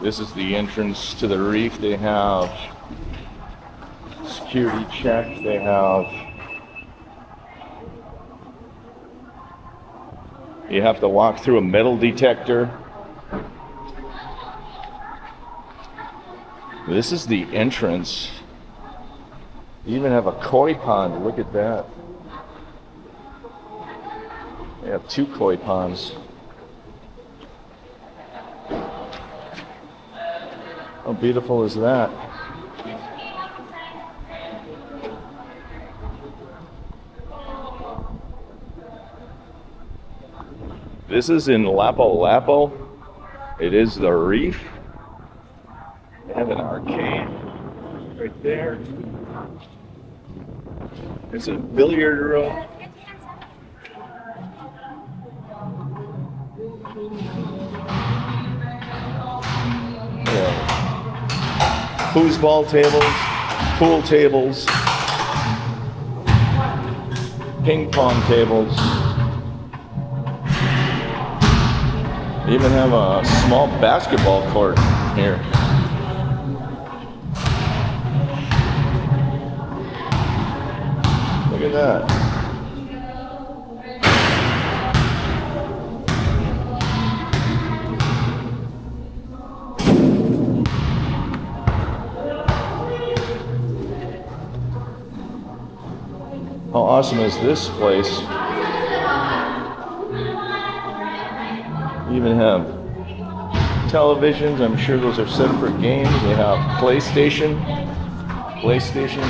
This is the entrance to the reef. They have security check. They have, you have to walk through a metal detector. This is the entrance. You even have a koi pond. Look at that. They have 2 koi ponds. How beautiful is that? This is in Lapu-Lapu. It is the Reef. They have an arcade right there. There's a billiard room. Yeah. Foosball tables, pool tables, ping pong tables. They even have a small basketball court here. Look at that. How awesome is this place? You even have televisions. I'm sure those are set for games. They have PlayStation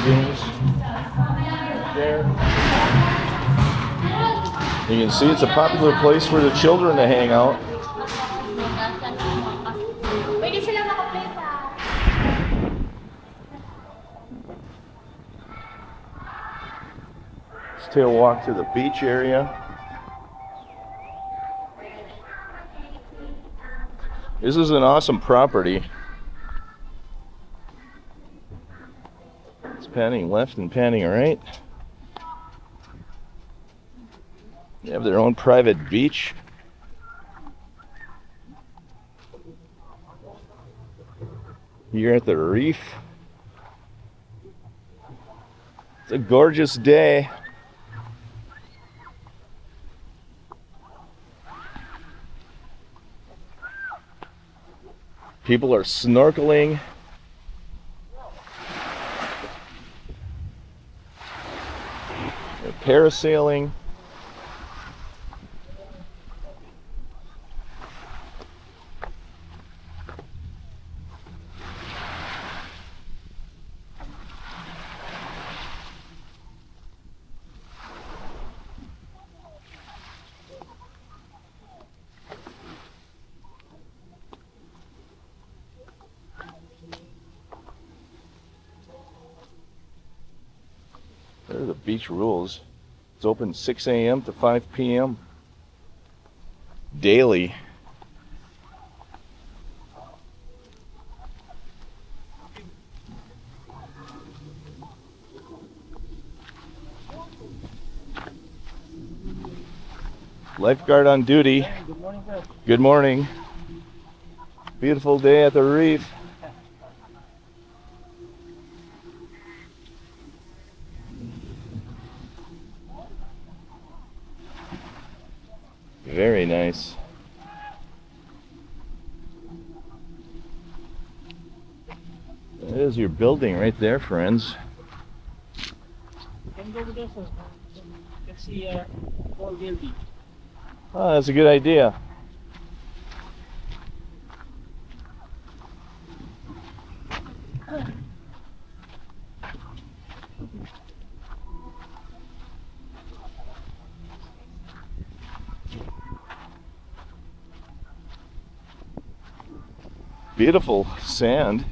games right there. You can see it's a popular place for the children to hang out. Let's take a walk to the beach area. This is an awesome property. It's panning left and panning right. They have their own private beach. Here at the Reef. It's a gorgeous day. People are snorkeling. They're parasailing. There are the beach rules. It's open 6 a.m. to 5 p.m. daily. Lifeguard on duty. Good morning, sir. Good morning. Beautiful day at the Reef. Very nice. There's your building right there, friends. You can go with us, sir. You can see whole building. Oh, that's a good idea. Beautiful sand.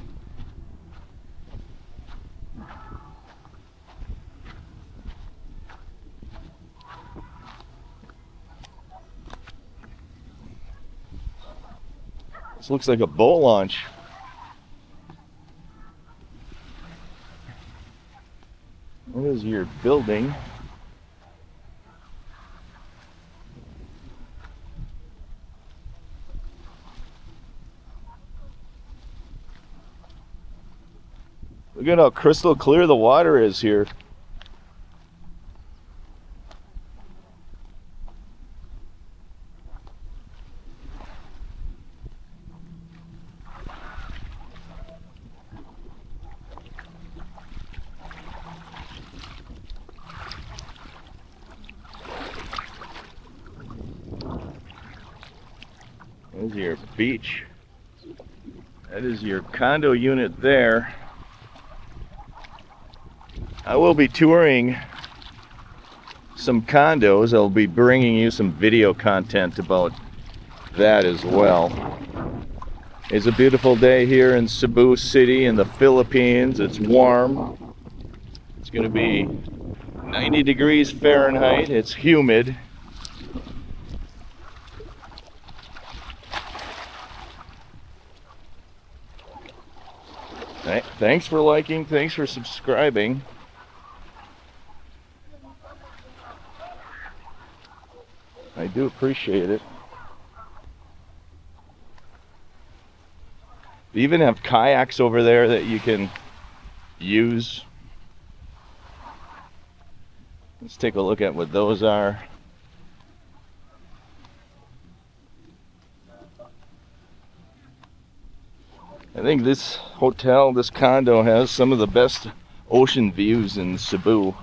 This looks like a boat launch. What is your building? Look at how crystal clear the water is here. There's your beach. That is your condo unit there. I will be touring some condos. I'll be bringing you some video content about that as well. It's a beautiful day here in Cebu City in the Philippines. It's warm. It's going to be 90 degrees Fahrenheit. It's humid. Thanks for liking, thanks for subscribing. I do appreciate it. They even have kayaks over there that you can use. Let's take a look at what those are. I think this hotel, this condo, has some of the best ocean views in Cebu.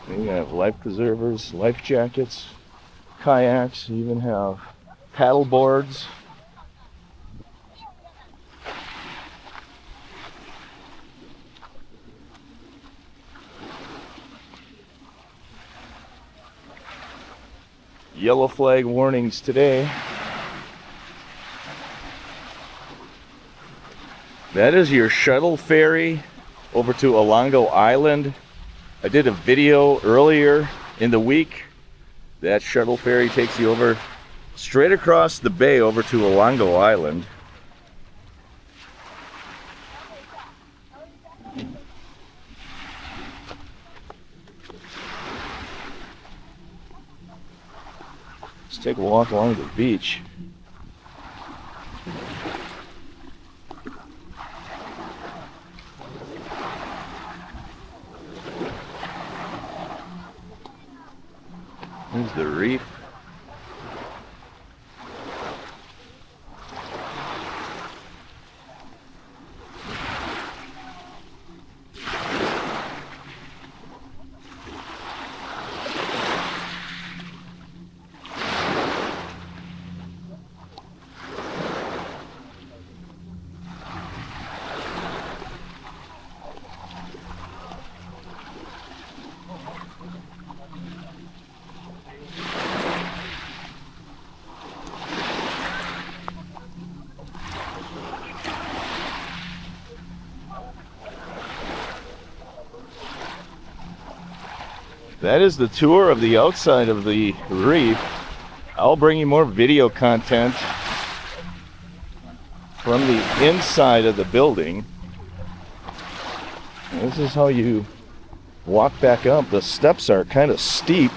You have life preservers, life jackets, kayaks, you even have paddle boards. Yellow flag warnings today. That is your shuttle ferry over to Olango Island. I did a video earlier in the week. That shuttle ferry takes you over straight across the bay over to Olango Island. Let's take a walk along the beach. There's the reef. That is the tour of the outside of the reef. I'll bring you more video content from the inside of the building. This is how you walk back up. The steps are kind of steep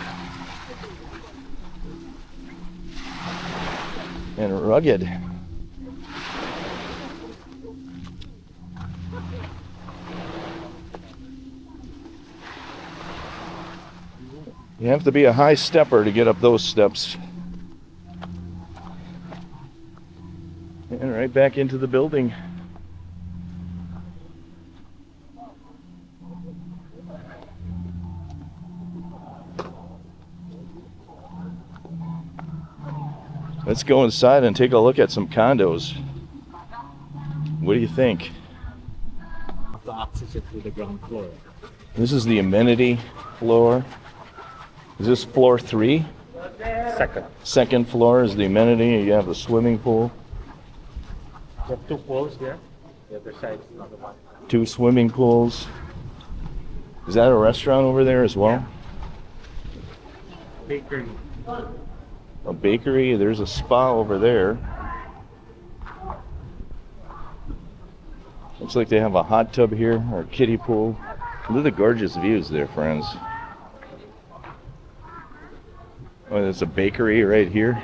and rugged. You have to be a high stepper to get up those steps. And right back into the building. Let's go inside and take a look at some condos. What do you think? To access it to the ground floor. This is the amenity floor. Is this floor 3? Second. Second floor is the amenity. You have the swimming pool. You have 2 pools there. The other side is another one. 2 swimming pools. Is that a restaurant over there as well? Bakery. a bakery. There's a spa over there. Looks like they have a hot tub here, or a kiddie pool. Look at the gorgeous views there, friends. Oh, there's a bakery right here.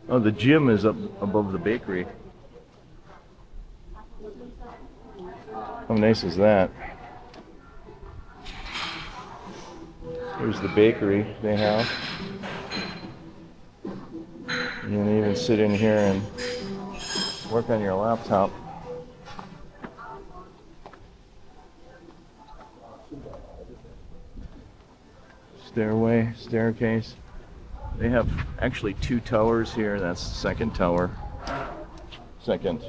Oh, the gym is up above the bakery. How nice is that? Here's the bakery they have. You can even sit in here and work on your laptop. Stairway, staircase. They have actually two towers here. That's the second tower. Second